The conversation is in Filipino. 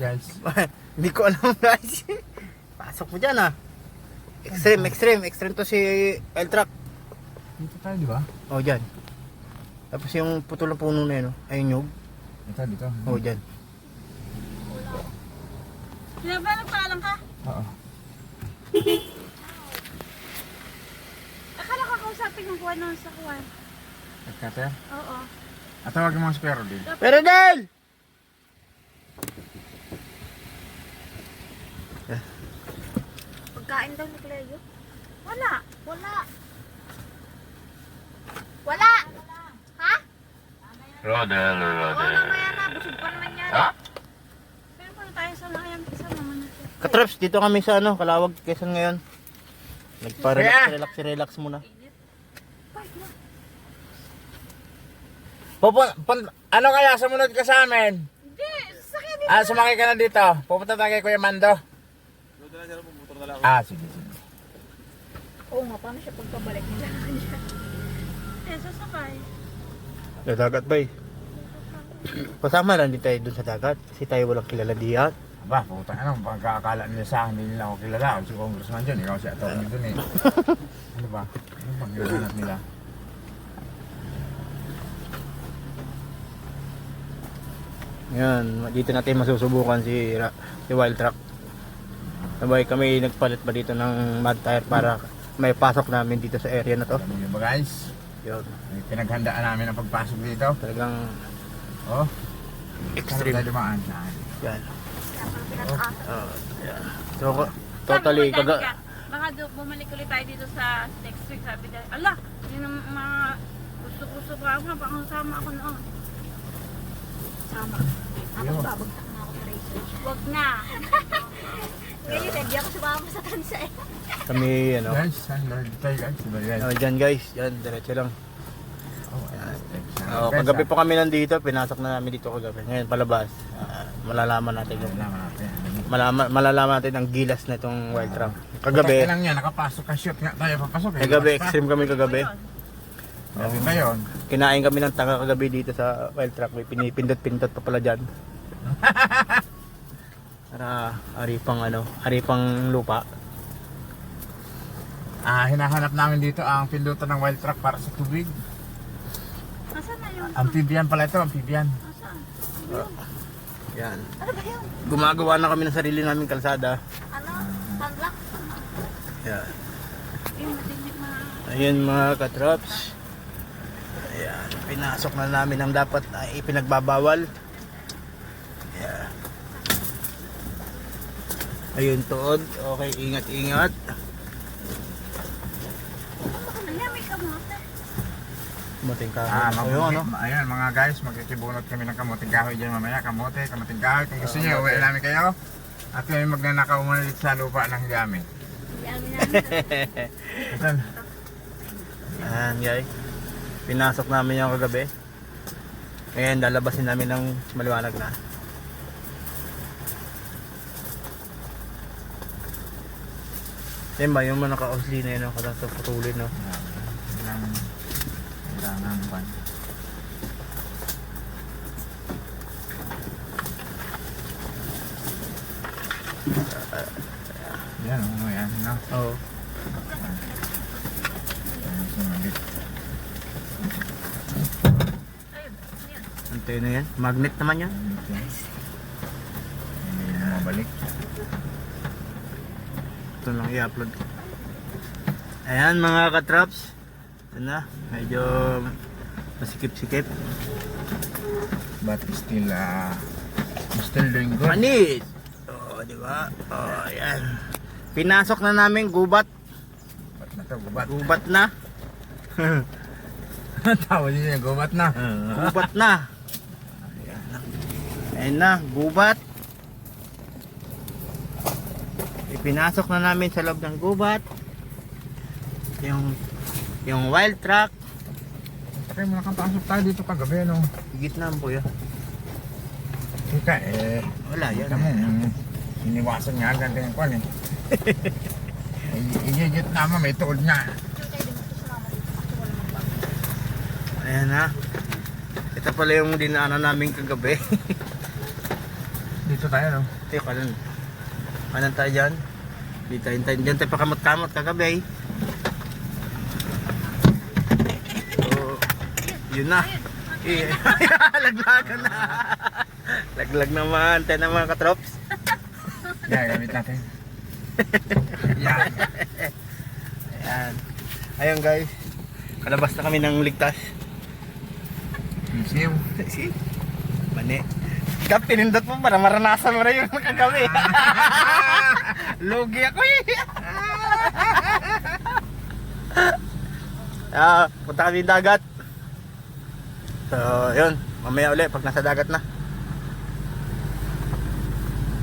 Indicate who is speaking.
Speaker 1: guys.
Speaker 2: Hindi ko alam guys. Pasok mo dyan ah. Extreme to si L-Truck.
Speaker 1: Dito tayo, di ba?
Speaker 2: Oh, dyan. Tapos yung putol na puno na yun, oh. Ayun yung.
Speaker 1: Dito.
Speaker 2: Oh, dyan.
Speaker 3: Sino ba nagpaalam ka?
Speaker 1: Oo.
Speaker 3: Akala ko kausapin yung kuha noon sa kuha.
Speaker 1: Nagkate?
Speaker 3: Oo.
Speaker 1: At tawagin mo si Pero din.
Speaker 2: Pero Del!
Speaker 3: Pagkain daw ni Cleo. Wala. Wala. Ha?
Speaker 4: Rodel.
Speaker 3: Oo, mamaya na. Busog pa naman yan.
Speaker 4: Ha?
Speaker 3: Pero kung tayo sa nakayang isa naman na siya.
Speaker 2: Katraps, dito kami sa ano, Kalawag, Quezon ngayon. Nagpa-relax muna.
Speaker 1: Ano kaya sumunod ka sa amin?
Speaker 3: Hindi, sasakyan dito.
Speaker 1: Sumakay ka na dito. Pupunta tayo kay Kuya Mando. Sige.
Speaker 3: Oo nga, paano siya pagkabalik nila kanya? Eh, sasakay.
Speaker 2: Sa dagat ba eh? Pasama lang din tayo dun sa dagat. Kasi tayo walang kilala diyan.
Speaker 1: Aba, puta ka naman. Pagkakala nila sa akin, hindi nila ako kilala. Ako si Congressman dyan. Ikaw si Atty. dun eh. Ano ba? Ano bang hinahanap nila?
Speaker 2: Yan, dito natin masusubukan si Wild Truck. Sabay kami nagpalit ba dito ng mud tire para may pasok namin dito sa area na to.
Speaker 1: Ano yun ba guys?
Speaker 2: Yun,
Speaker 1: May pinaghandaan namin ang pagpasok dito.
Speaker 2: talagang
Speaker 1: Oh,
Speaker 2: extreme.
Speaker 1: Saan tayo dumaan?
Speaker 2: Yan.
Speaker 3: Pinataas.
Speaker 2: Yan. So, totally
Speaker 3: Sabi mo,
Speaker 2: kaga...
Speaker 3: Danica, baka bumalik ulit tayo dito sa next week. Sabi dahil, ala, yun ang mga gusto pa ako. Baka sama ako noon. Sama.
Speaker 1: Ayun.
Speaker 3: Babagsak na ako sa research. Huwag na. Ngayon, hindi ako sumama sa tansa eh.
Speaker 2: Kami, ano.
Speaker 1: Guys, saan tayo guys? Diba guys?
Speaker 2: Dyan guys, yan, diretso lang.
Speaker 1: Oh,
Speaker 2: Kagabi po kami nandito, pinasok na namin dito kagabi. Ngayon palabas, malalaman natin yung malalaman natin ang gilas na itong Wild Truck. Kagabi,
Speaker 1: lang yan, nakapasok ka shoot nga tayo papasok eh.
Speaker 2: kagabi extreme kami kagabi.
Speaker 1: Gabi ba yun?
Speaker 2: Kinain kami ng tanga kagabi dito sa Wild Truck. May pinipindot-pindot pa pala dyan. Para haripang lupa.
Speaker 1: Hinahanap namin dito ang pindutan ng Wild Truck para sa tubig.
Speaker 3: Nasaan na yun?
Speaker 1: Amphibian pala ito, amphibian.
Speaker 3: Nasaan?
Speaker 2: Yan.
Speaker 3: Ano ba yun?
Speaker 2: Gumagawa na kami ng sarili naming kalsada.
Speaker 3: Ano? Sunblock?
Speaker 2: Yan.
Speaker 3: Yung matinig na...
Speaker 2: Ayun mga katrops. Ayan, pinasok na namin ang dapat ay ipinagbabawal. Ayan. Ayun tuod. Okay, ingat-ingat.
Speaker 3: Ayan, may kamote.
Speaker 2: Mating ka.
Speaker 1: Ayan mga guys, magkikibunot kami ng kamuting kahoy dyan mamaya. Kamuting kahoy. Kung gusto nyo, uwi namin kayo. At kami magnanakaw muna dito sa lupa ng gamit.
Speaker 3: Yamin namin.
Speaker 1: Ito.
Speaker 2: Ayan guys. Pinasok namin yung kagabi. Ngayon lalabasin namin ng maliwanag na. Yan ba yung mga naka-osli na yun, kada sa putulin, no?
Speaker 1: Kailangan ba? Yan, ano yan, no?
Speaker 2: Oo.
Speaker 1: Ayan, sumalit.
Speaker 2: Antena yan. Magnet naman yan.
Speaker 1: Hindi na mabalik.
Speaker 2: Ito lang i-upload. Ayan mga katraps. Ito na. Medyo masikip-sikip.
Speaker 1: But still doing good.
Speaker 2: Panis! Oo, di ba? Oo, ayan. Pinasok na namin gubat.
Speaker 1: Gubat na to, gubat.
Speaker 2: Gubat na.
Speaker 1: Tawag niya, gubat na.
Speaker 2: Gubat na. Ayan na, gubat. Ipinasok na namin sa loob ng gubat. Yung Wild Truck.
Speaker 1: Kaya mo nakapasok tayo dito kagabi, no?
Speaker 2: Higit na ang puyo.
Speaker 1: Ika,
Speaker 2: Wala yan.
Speaker 1: kita mo, iniwasan nga agad yung kwan, eh. Igigit naman, may tuod nga.
Speaker 2: Ayan na. Ito pala yung dinaanan namin kagabi.
Speaker 1: Dito tayo, no?
Speaker 2: Tayo kanan. Kanan tayo dyan. Dito hintayin. Dyan tayo pakamot-kamot kagabi. So, yun na. Laglagan na. Laglag naman. Tayo na mga katrops.
Speaker 1: Yan, gamit natin. Yan.
Speaker 2: Ayan. Ayun guys. Kalabas na kami ng ligtas.
Speaker 1: Siw.
Speaker 2: Si Mani. Kap, pinindot mo para maranasan mo na yung kagabi. Lugi ako eh. Punta kami dagat. So, yun. Mamaya ulit pag nasa dagat na.